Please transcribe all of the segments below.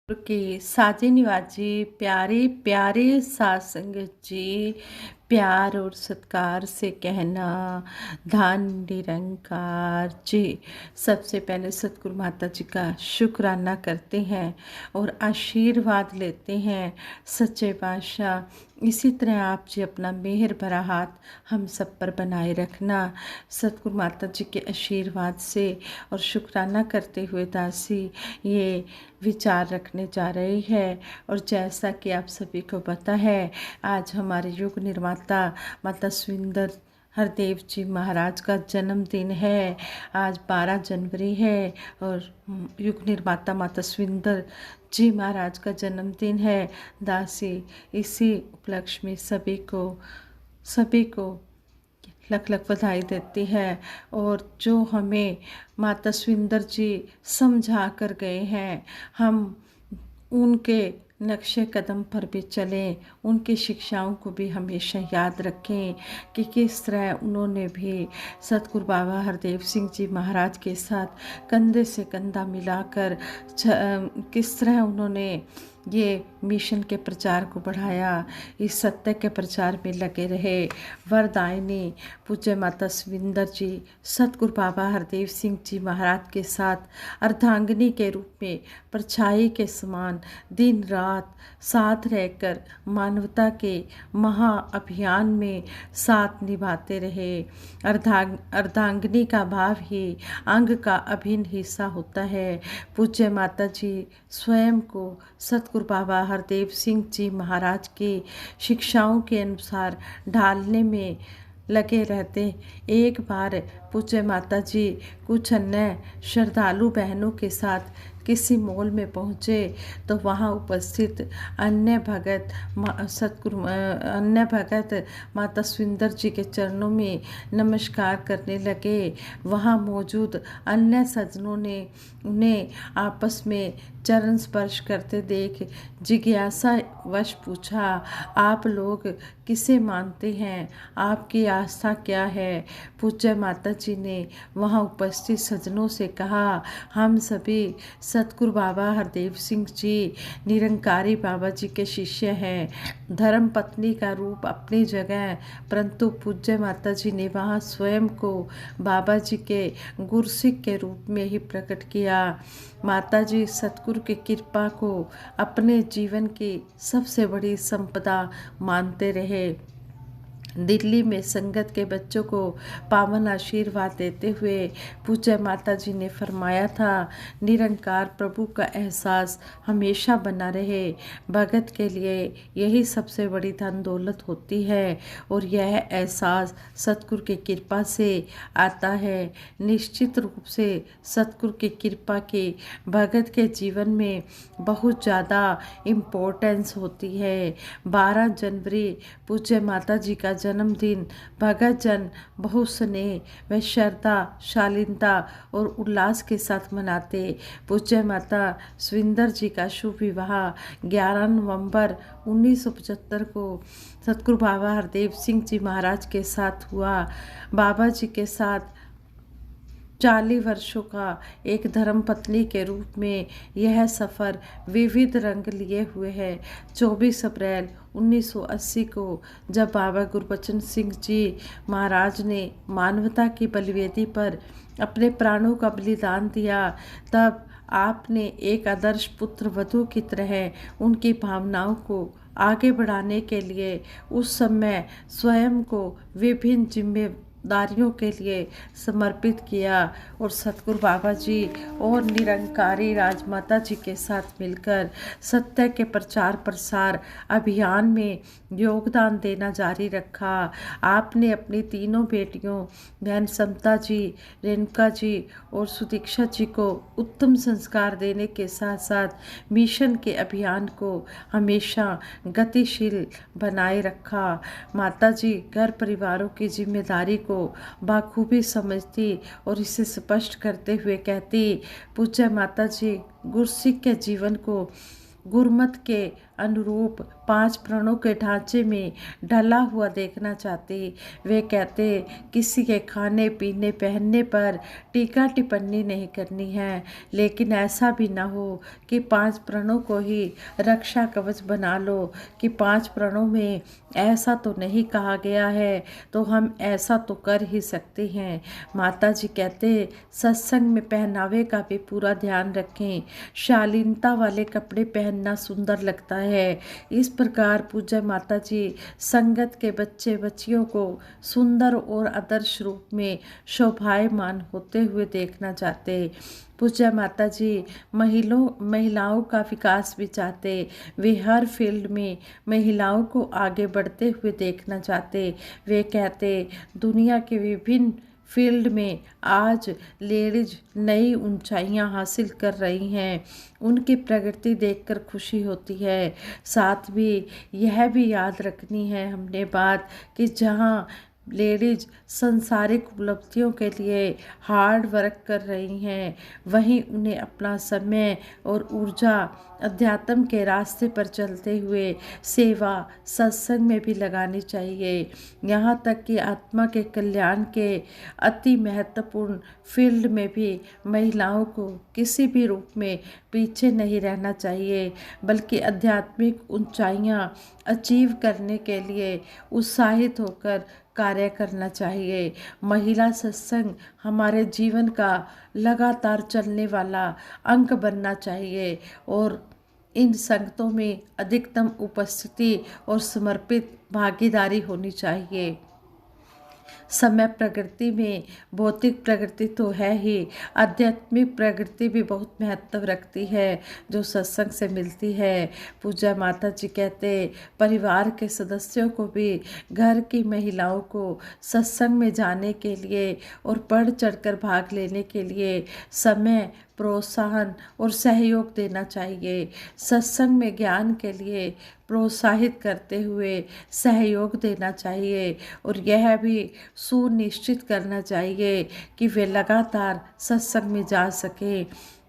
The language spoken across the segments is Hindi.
के साजे निवाजी प्यारे प्यारे साथ संगत जी, प्यार और सत्कार से कहना धन निरंकार जी। सबसे पहले सतगुरु माता जी का शुक्राना करते हैं और आशीर्वाद लेते हैं सच्चे पातशाह। इसी तरह आप जी अपना मेहर भरा हाथ हम सब पर बनाए रखना। सतगुरु माता जी के आशीर्वाद से और शुक्राना करते हुए दासी ये विचार रखने जा रही है। और जैसा कि आप सभी को पता है, आज हमारे युग निर्माता माता सुंदर हरदेव जी महाराज का जन्मदिन है। आज 12 जनवरी है और युग निर्माता माता सुंदर जी महाराज का जन्मदिन है। दासी इसी उपलक्ष्य में सभी को लख लख बधाई देती है। और जो हमें माता सुंदर जी समझा कर गए हैं, हम उनके नक्शे कदम पर भी चलें, उनकी शिक्षाओं को भी हमेशा याद रखें कि किस तरह उन्होंने भी सतगुरु बाबा हरदेव सिंह जी महाराज के साथ कंधे से कंधा मिलाकर किस तरह उन्होंने ये मिशन के प्रचार को बढ़ाया, इस सत्य के प्रचार में लगे रहे। वरदायिनी पूज्य माता सुंदर जी सतगुरु बाबा हरदेव सिंह जी महाराज के साथ अर्धांगिनी के रूप में परछाई के समान दिन रात साथ रहकर मानवता के महा अभियान में साथ निभाते रहे। अर्धांगिनी का भाव ही अंग का अभिन्न हिस्सा होता है। पूज्य माता जी स्वयं को सतगुरु बाबा हरदेव सिंह जी महाराज की शिक्षाओं के अनुसार ढालने में लगे रहते। एक बार पूज्य माता जी कुछ अन्य श्रद्धालु बहनों के साथ किसी मॉल में पहुँचे तो वहाँ उपस्थित अन्य भगत माता सुंदर जी के चरणों में नमस्कार करने लगे। वहाँ मौजूद अन्य सज्जनों ने उन्हें आपस में चरण स्पर्श करते देख जिज्ञासा वश पूछा, आप लोग किसे मानते हैं, आपकी आस्था क्या है? पूज्य माता जी ने वहाँ उपस्थित सज्जनों से कहा, हम सभी सतगुरु बाबा हरदेव सिंह जी निरंकारी बाबा जी के शिष्य हैं। धर्म पत्नी का रूप अपनी जगह, परंतु पूज्य माता जी ने वहाँ स्वयं को बाबा जी के गुरसिक के रूप में ही प्रकट किया। माता जी सतगुरु की कृपा को अपने जीवन की सबसे बड़ी संपदा मानते रहे। दिल्ली में संगत के बच्चों को पावन आशीर्वाद देते हुए पूज्य माता जी ने फरमाया था, निरंकार प्रभु का एहसास हमेशा बना रहे। भगत के लिए यही सबसे बड़ी धन दौलत होती है और यह एहसास सतगुरु की कृपा से आता है। निश्चित रूप से सतगुरु की कृपा की भगत के जीवन में बहुत ज़्यादा इम्पोर्टेंस होती है। 12 जनवरी पूज्य माता जी का जन्मदिन भगत जन बहुत स्नेह व श्रद्धा, शालीनता और उल्लास के साथ मनाते। पूज्य माता सुंदर जी का शुभ विवाह 11 नवंबर 1975 को सतगुरु बाबा हरदेव सिंह जी महाराज के साथ हुआ। बाबा जी के साथ 40 वर्षों का एक धर्म पत्नी के रूप में यह सफ़र विविध रंग लिए हुए है। 24 अप्रैल 1980 को जब बाबा गुरबचन सिंह जी महाराज ने मानवता की बलिवेदी पर अपने प्राणों का बलिदान दिया, तब आपने एक आदर्श पुत्र वधू की तरह उनकी भावनाओं को आगे बढ़ाने के लिए उस समय स्वयं को विभिन्न जिम्मेदारियों के लिए समर्पित किया और सतगुरु बाबा जी और निरंकारी राजमाता जी के साथ मिलकर सत्य के प्रचार प्रसार अभियान में योगदान देना जारी रखा। आपने अपनी तीनों बेटियों बहन समता जी, रेणुका जी और सुदीक्षा जी को उत्तम संस्कार देने के साथ साथ मिशन के अभियान को हमेशा गतिशील बनाए रखा। माता जी घर परिवारों की जिम्मेदारी को बाखूबी समझती और इसे स्पष्ट करते हुए कहती, पूज्य माता जी गुरसिख के जीवन को गुरमत के अनुरूप 5 प्रणों के ढांचे में ढला हुआ देखना चाहते। वे कहते किसी के खाने पीने पहनने पर टीका टिप्पणी नहीं करनी है, लेकिन ऐसा भी न हो कि 5 प्रणों को ही रक्षा कवच बना लो कि 5 प्रणों में ऐसा तो नहीं कहा गया है तो हम ऐसा तो कर ही सकते हैं। माता जी कहते सत्संग में पहनावे का भी पूरा ध्यान रखें। शालीनता वाले कपड़े पहनना सुंदर लगता है। इस प्रकार पूज्य माता जी संगत के बच्चे बच्चियों को सुंदर और आदर्श रूप में शोभायमान होते हुए देखना चाहते। पूज्य माता जी महिलाओं का विकास भी चाहते। वे हर फील्ड में महिलाओं को आगे बढ़ते हुए देखना चाहते। वे कहते दुनिया के विभिन्न फील्ड में आज लेडीज नई ऊंचाइयां हासिल कर रही हैं। उनकी प्रगति देखकर खुशी होती है। साथ भी यह भी याद रखनी है हमने बात कि जहां लेडीज सांसारिक उपलब्धियों के लिए हार्ड वर्क कर रही हैं, वहीं उन्हें अपना समय और ऊर्जा अध्यात्म के रास्ते पर चलते हुए सेवा सत्संग में भी लगानी चाहिए। यहाँ तक कि आत्मा के कल्याण के अति महत्वपूर्ण फील्ड में भी महिलाओं को किसी भी रूप में पीछे नहीं रहना चाहिए, बल्कि आध्यात्मिक ऊंचाइयाँ अचीव करने के लिए उत्साहित होकर कार्य करना चाहिए। महिला सत्संग हमारे जीवन का लगातार चलने वाला अंग बनना चाहिए और इन संगतों में अधिकतम उपस्थिति और समर्पित भागीदारी होनी चाहिए। समय प्रगति में भौतिक प्रगति तो है ही, आध्यात्मिक प्रगति भी बहुत महत्व रखती है जो सत्संग से मिलती है। पूजा माता जी कहते परिवार के सदस्यों को भी घर की महिलाओं को सत्संग में जाने के लिए और बढ़ चढ़कर भाग लेने के लिए समय प्रोत्साहन और सहयोग देना चाहिए। सत्संग में ज्ञान के लिए प्रोत्साहित करते हुए सहयोग देना चाहिए और यह भी सुनिश्चित करना चाहिए कि वे लगातार सत्संग में जा सके।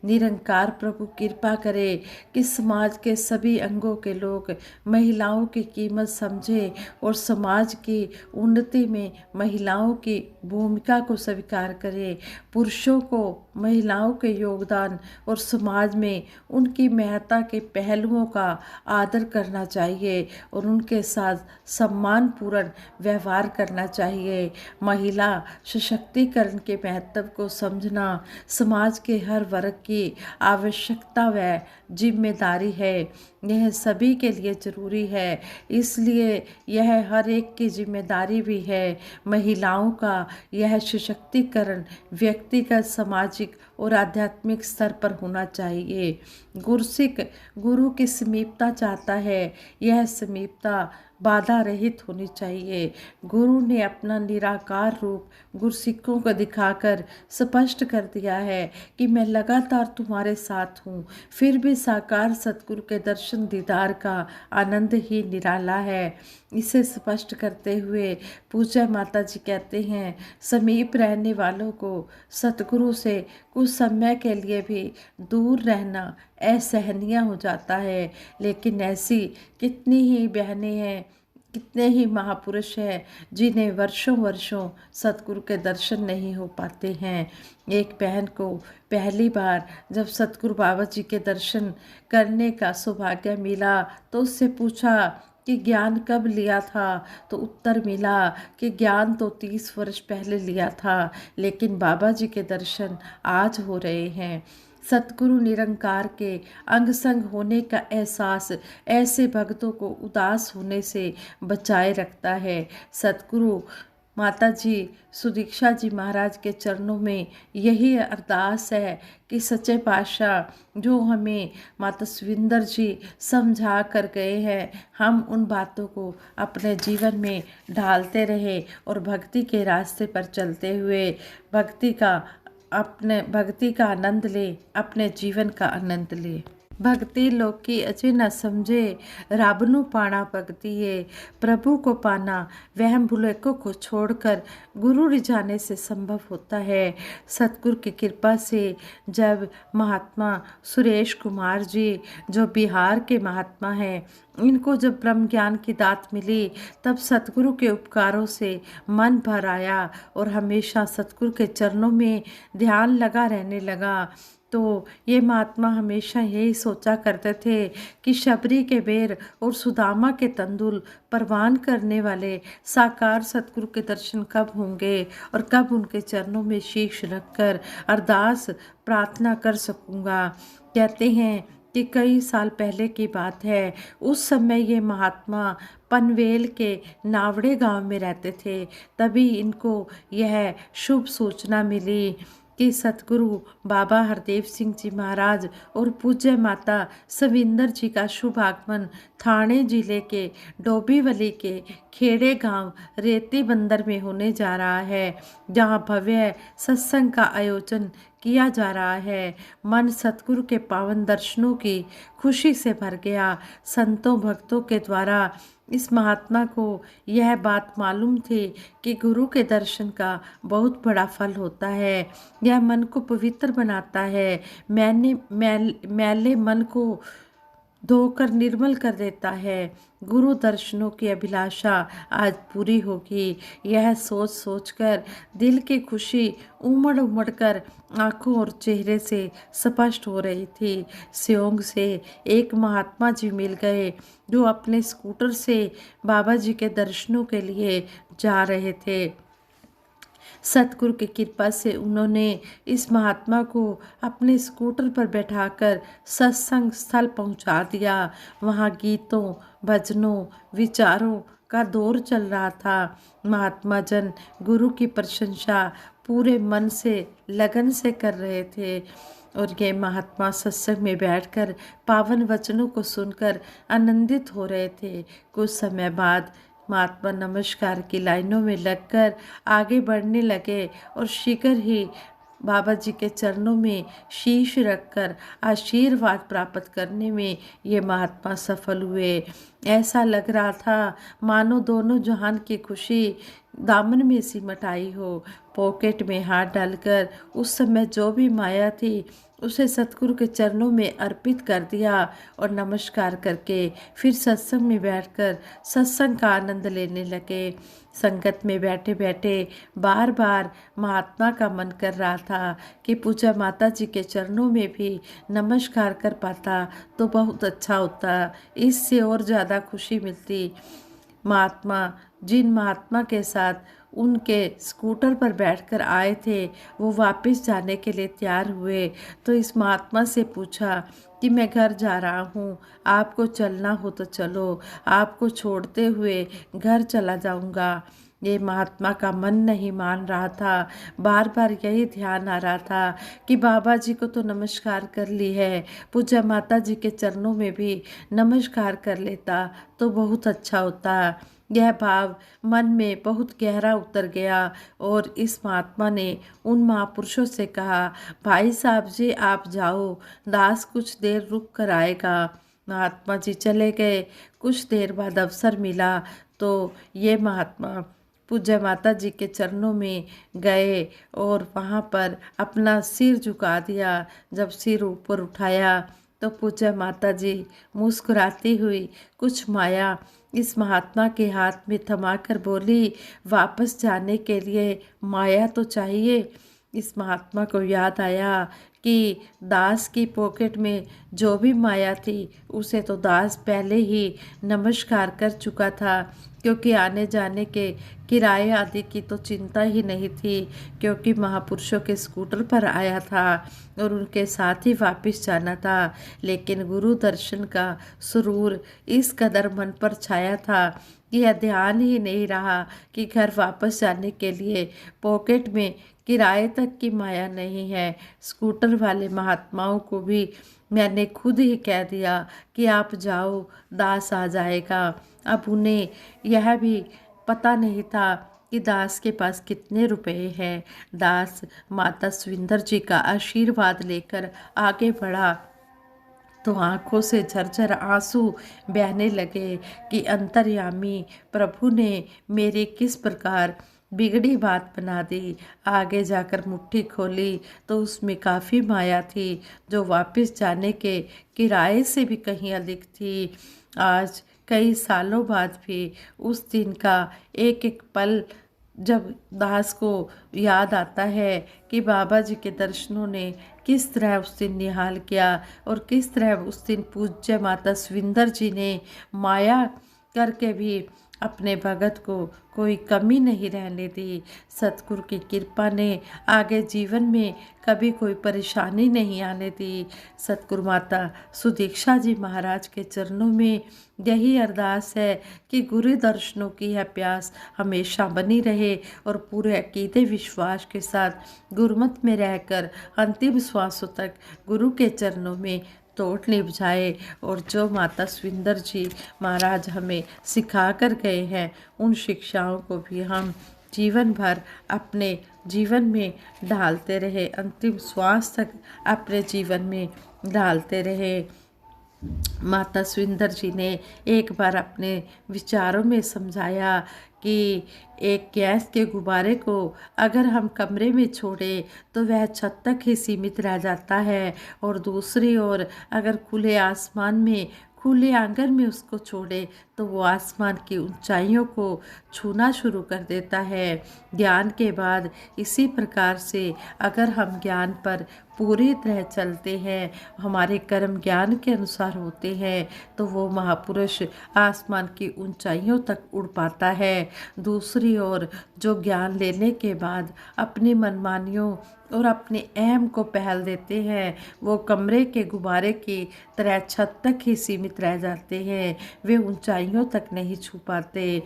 निरंकार प्रभु कृपा करे कि समाज के सभी अंगों के लोग महिलाओं की कीमत समझें और समाज की उन्नति में महिलाओं की भूमिका को स्वीकार करें। पुरुषों को महिलाओं के योगदान और समाज में उनकी महत्ता के पहलुओं का आदर करना चाहिए और उनके साथ सम्मानपूर्ण व्यवहार करना चाहिए। महिला सशक्तिकरण के महत्व को समझना समाज के हर वर्ग की आवश्यकता व जिम्मेदारी है। यह सभी के लिए जरूरी है, इसलिए यह हर एक की जिम्मेदारी भी है। महिलाओं का यह सशक्तिकरण व्यक्तिगत, सामाजिक और आध्यात्मिक स्तर पर होना चाहिए। गुरसिक गुरु की समीपता चाहता है, यह समीपता बाधा रहित होनी चाहिए। गुरु ने अपना निराकार रूप गुरसिकों को दिखाकर स्पष्ट कर दिया है कि मैं लगातार तुम्हारे साथ हूँ। फिर भी साकार सतगुरु के दर्शन दीदार का आनंद ही निराला है। इसे स्पष्ट करते हुए पूज्य माता जी कहते हैं समीप रहने वालों को सतगुरु से कुछ समय के लिए भी दूर रहना असहनीय हो जाता है, लेकिन ऐसी कितनी ही बहनें हैं, कितने ही महापुरुष हैं जिन्हें वर्षों वर्षों सतगुरु के दर्शन नहीं हो पाते हैं। एक बहन को पहली बार जब सतगुरु बाबा जी के दर्शन करने का सौभाग्य मिला तो उससे पूछा कि ज्ञान कब लिया था, तो उत्तर मिला कि ज्ञान तो 30 वर्ष पहले लिया था, लेकिन बाबा जी के दर्शन आज हो रहे हैं। सतगुरु निरंकार के अंग संग होने का एहसास ऐसे भक्तों को उदास होने से बचाए रखता है। सतगुरु माता जी सुदीक्षा जी महाराज के चरणों में यही अरदास है कि सच्चे पातशाह जो हमें माता सुविंदर जी समझा कर गए हैं, हम उन बातों को अपने जीवन में ढालते रहे और भक्ति के रास्ते पर चलते हुए भक्ति का आनंद ले, अपने जीवन का आनंद ले। भक्ति लोग की अचे न समझे, रब नू पाना भक्ति है। प्रभु को पाना वहम भुलेखों को छोड़कर गुरु रिझाने से संभव होता है। सतगुरु की कृपा से जब महात्मा सुरेश कुमार जी, जो बिहार के महात्मा हैं, इनको जब ब्रह्म ज्ञान की दात मिली, तब सतगुरु के उपकारों से मन भर आया और हमेशा सतगुरु के चरणों में ध्यान लगा रहने लगा। तो ये महात्मा हमेशा यही सोचा करते थे कि शबरी के बेर और सुदामा के तंदुल परवान करने वाले साकार सतगुरु के दर्शन कब होंगे और कब उनके चरणों में शीश रखकर अरदास प्रार्थना कर सकूंगा। कहते हैं कि कई साल पहले की बात है। उस समय ये महात्मा पनवेल के नावड़े गांव में रहते थे। तभी इनको यह शुभ सूचना मिली कि सतगुरु बाबा हरदेव सिंह जी महाराज और पूज्य माता सविंदर जी का शुभ आगमन थाने जिले के डोबीवली के खेड़े गांव रेती बंदर में होने जा रहा है, जहां भव्य सत्संग का आयोजन किया जा रहा है। मन सतगुरु के पावन दर्शनों की खुशी से भर गया। संतों भक्तों के द्वारा इस महात्मा को यह बात मालूम थी कि गुरु के दर्शन का बहुत बड़ा फल होता है। यह मन को पवित्र बनाता है, मैले मन को धोकर निर्मल कर देता है। गुरु दर्शनों की अभिलाषा आज पूरी होगी। यह सोच सोचकर दिल की खुशी उमड़ उमड़ कर आंखों और चेहरे से स्पष्ट हो रही थी। सियोंग से एक महात्मा जी मिल गए, जो अपने स्कूटर से बाबा जी के दर्शनों के लिए जा रहे थे। सतगुरु की कृपा से उन्होंने इस महात्मा को अपने स्कूटर पर बैठाकर सत्संग स्थल पहुंचा दिया। वहां गीतों, भजनों, विचारों का दौर चल रहा था। महात्मा जन गुरु की प्रशंसा पूरे मन से, लगन से कर रहे थे और ये महात्मा सत्संग में बैठकर पावन वचनों को सुनकर आनंदित हो रहे थे। कुछ समय बाद महात्मा नमस्कार की लाइनों में लगकर आगे बढ़ने लगे और शीघ्र ही बाबा जी के चरणों में शीश रखकर आशीर्वाद प्राप्त करने में ये महात्मा सफल हुए। ऐसा लग रहा था मानो दोनों जहान की खुशी दामन में सिमट आई हो। पॉकेट में हाथ डालकर उस समय जो भी माया थी उसे सतगुरु के चरणों में अर्पित कर दिया और नमस्कार करके फिर सत्संग में बैठकर सत्संग का आनंद लेने लगे। संगत में बैठे बैठे बार बार महात्मा का मन कर रहा था कि पूजा माता जी के चरणों में भी नमस्कार कर पाता तो बहुत अच्छा होता, इससे और ज़्यादा खुशी मिलती। जिन महात्मा के साथ उनके स्कूटर पर बैठकर आए थे, वो वापस जाने के लिए तैयार हुए तो इस महात्मा से पूछा कि मैं घर जा रहा हूँ, आपको चलना हो तो चलो, आपको छोड़ते हुए घर चला जाऊँगा। ये महात्मा का मन नहीं मान रहा था। बार बार यही ध्यान आ रहा था कि बाबा जी को तो नमस्कार कर ली है, पूजा माता जी के चरणों में भी नमस्कार कर लेता तो बहुत अच्छा होता। यह भाव मन में बहुत गहरा उतर गया और इस महात्मा ने उन महापुरुषों से कहा, भाई साहब जी आप जाओ, दास कुछ देर रुक कर आएगा। महात्मा जी चले गए। कुछ देर बाद अवसर मिला तो ये महात्मा पूज्य माता जी के चरणों में गए और वहाँ पर अपना सिर झुका दिया। जब सिर ऊपर उठाया तो पूज्य माता जी मुस्कुराती हुई कुछ माया इस महात्मा के हाथ में थमाकर बोली, वापस जाने के लिए माया तो चाहिए। इस महात्मा को याद आया कि दास की पॉकेट में जो भी माया थी उसे तो दास पहले ही नमस्कार कर चुका था, क्योंकि आने जाने के किराए आदि की तो चिंता ही नहीं थी, क्योंकि महापुरुषों के स्कूटर पर आया था और उनके साथ ही वापस जाना था। लेकिन गुरु दर्शन का सुरूर इस कदर मन पर छाया था कि यह ध्यान ही नहीं रहा कि घर वापस जाने के लिए पॉकेट में किराए तक की माया नहीं है। स्कूटर वाले महात्माओं को भी मैंने खुद ही कह दिया कि आप जाओ, दास आ जाएगा। अब उन्हें यह भी पता नहीं था कि दास के पास कितने रुपए हैं। दास माता सुविंदर जी का आशीर्वाद लेकर आगे बढ़ा तो आंखों से झरझर आंसू बहने लगे कि अंतर्यामी प्रभु ने मेरी किस प्रकार बिगड़ी बात बना दी। आगे जाकर मुट्ठी खोली तो उसमें काफ़ी माया थी, जो वापस जाने के किराए से भी कहीं अधिक थी। आज कई सालों बाद भी उस दिन का एक एक पल जब दास को याद आता है कि बाबा जी के दर्शनों ने किस तरह उस दिन निहाल किया और किस तरह उस दिन पूज्य माता सविंदर जी ने माया करके भी अपने भगत को कोई कमी नहीं रहने दी। सतगुरु की कृपा ने आगे जीवन में कभी कोई परेशानी नहीं आने दी। सतगुरु माता सुदीक्षा जी महाराज के चरणों में यही अरदास है कि गुरु दर्शनों की यह प्यास हमेशा बनी रहे और पूरे अकीदे विश्वास के साथ गुरुमत में रहकर अंतिम श्वासों तक गुरु के चरणों में तोड़ निभाए। और जो माता सविंदर जी महाराज हमें सिखा कर गए हैं, उन शिक्षाओं को भी हम जीवन भर अपने जीवन में ढालते रहे, अंतिम श्वास तक अपने जीवन में ढालते रहे। माता सविंदर जी ने एक बार अपने विचारों में समझाया कि एक गैस के गुब्बारे को अगर हम कमरे में छोड़ें तो वह छत तक ही सीमित रह जाता है, और दूसरी ओर अगर खुले आसमान में खुले आंगन में उसको छोड़े तो वो आसमान की ऊंचाइयों को छूना शुरू कर देता है। ज्ञान के बाद इसी प्रकार से अगर हम ज्ञान पर पूरी तरह चलते हैं, हमारे कर्म ज्ञान के अनुसार होते हैं, तो वो महापुरुष आसमान की ऊंचाइयों तक उड़ पाता है। दूसरी ओर जो ज्ञान लेने के बाद अपनी मनमानियों और अपने अहम को पहल देते हैं, वो कमरे के गुब्बारे की तरह छत तक ही सीमित रह जाते हैं, वे ऊंचाइयों तक नहीं छू पाते।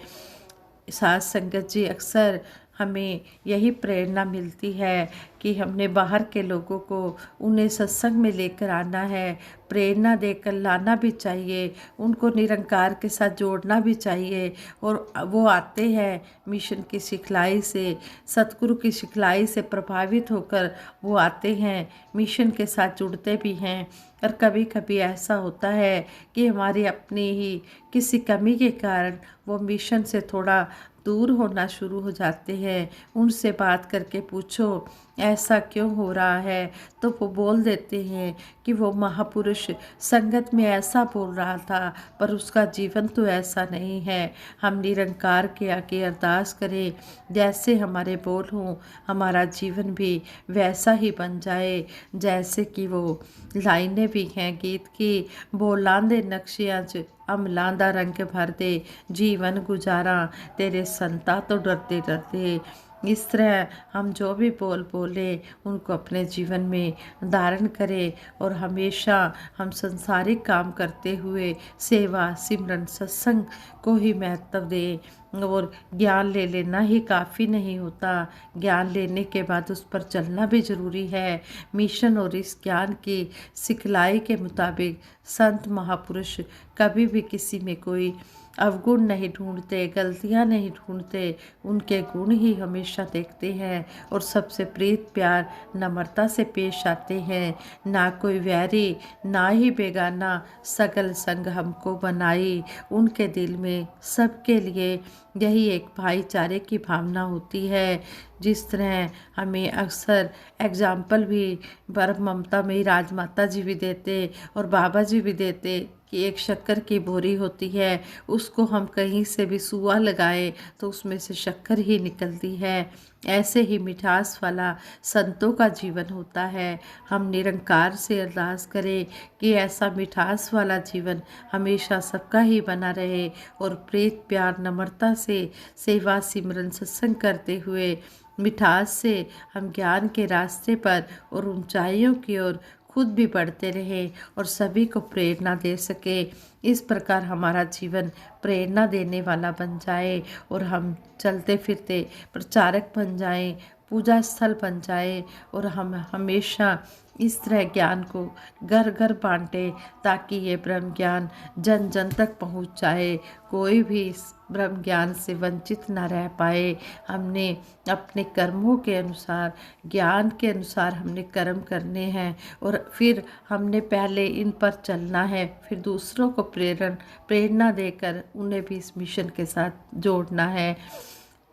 साथ संगत जी, अक्सर हमें यही प्रेरणा मिलती है कि हमने बाहर के लोगों को उन्हें सत्संग में लेकर आना है, प्रेरणा देकर लाना भी चाहिए, उनको निरंकार के साथ जोड़ना भी चाहिए। और वो आते हैं मिशन की सिखलाई से, सतगुरु की सिखलाई से प्रभावित होकर वो आते हैं, मिशन के साथ जुड़ते भी हैं। और कभी कभी ऐसा होता है कि हमारी अपनी ही किसी कमी के कारण वो मिशन से थोड़ा दूर होना शुरू हो जाते हैं। उनसे बात करके पूछो ऐसा क्यों हो रहा है, तो वो बोल देते हैं कि वो महापुरुष संगत में ऐसा बोल रहा था, पर उसका जीवन तो ऐसा नहीं है। हम निरंकार के आगे अरदास करें, जैसे हमारे बोल हों हमारा जीवन भी वैसा ही बन जाए। जैसे कि वो लाइनें भी हैं गीत की, बोलांदे नक्शियाँ च अमलांदा रंग भर दे, जीवन गुजारा तेरे संता तो डरते डरते। इस तरह हम जो भी बोल बोले उनको अपने जीवन में धारण करें, और हमेशा हम संसारिक काम करते हुए सेवा सिमरन सत्संग को ही महत्व दें। और ज्ञान ले लेना ही काफ़ी नहीं होता, ज्ञान लेने के बाद उस पर चलना भी ज़रूरी है। मिशन और इस ज्ञान की सिखलाई के मुताबिक संत महापुरुष कभी भी किसी में कोई अवगुण नहीं ढूंढते, गलतियां नहीं ढूंढते, उनके गुण ही हमेशा देखते हैं और सबसे प्रीत प्यार नम्रता से पेश आते हैं। ना कोई वैरी ना ही बेगाना, सगल संग हमको बनाई। उनके दिल में सबके लिए यही एक भाईचारे की भावना होती है। जिस तरह हमें अक्सर एग्जाम्पल भी परम ममता में राजमाता जी भी देते और बाबा जी भी देते कि एक शक्कर की बोरी होती है, उसको हम कहीं से भी सुआ लगाए तो उसमें से शक्कर ही निकलती है। ऐसे ही मिठास वाला संतों का जीवन होता है। हम निरंकार से अरदास करें कि ऐसा मिठास वाला जीवन हमेशा सबका ही बना रहे, और प्रीत प्यार नम्रता से सेवा सिमरन सत्संग करते हुए मिठास से हम ज्ञान के रास्ते पर और ऊंचाइयों की ओर खुद भी बढ़ते रहे और सभी को प्रेरणा दे सके। इस प्रकार हमारा जीवन प्रेरणा देने वाला बन जाए और हम चलते फिरते प्रचारक बन जाएं, पूजा स्थल बन जाए, और हम हमेशा इस तरह ज्ञान को घर घर बांटे ताकि ये ब्रह्म ज्ञान जन जन तक पहुँच जाए, कोई भी इस ब्रह्म ज्ञान से वंचित ना रह पाए। हमने अपने कर्मों के अनुसार, ज्ञान के अनुसार हमने कर्म करने हैं और फिर हमने पहले इन पर चलना है, फिर दूसरों को प्रेरणा देकर उन्हें भी इस मिशन के साथ जोड़ना है।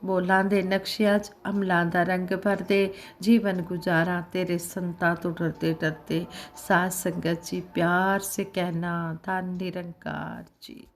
बोलां दे नक्शियाज अमलां दा रंग भर दे, जीवन गुजारा तेरे संता तो डरते डरते। साथ संगत जी प्यार से कहना, धन निरंकार जी।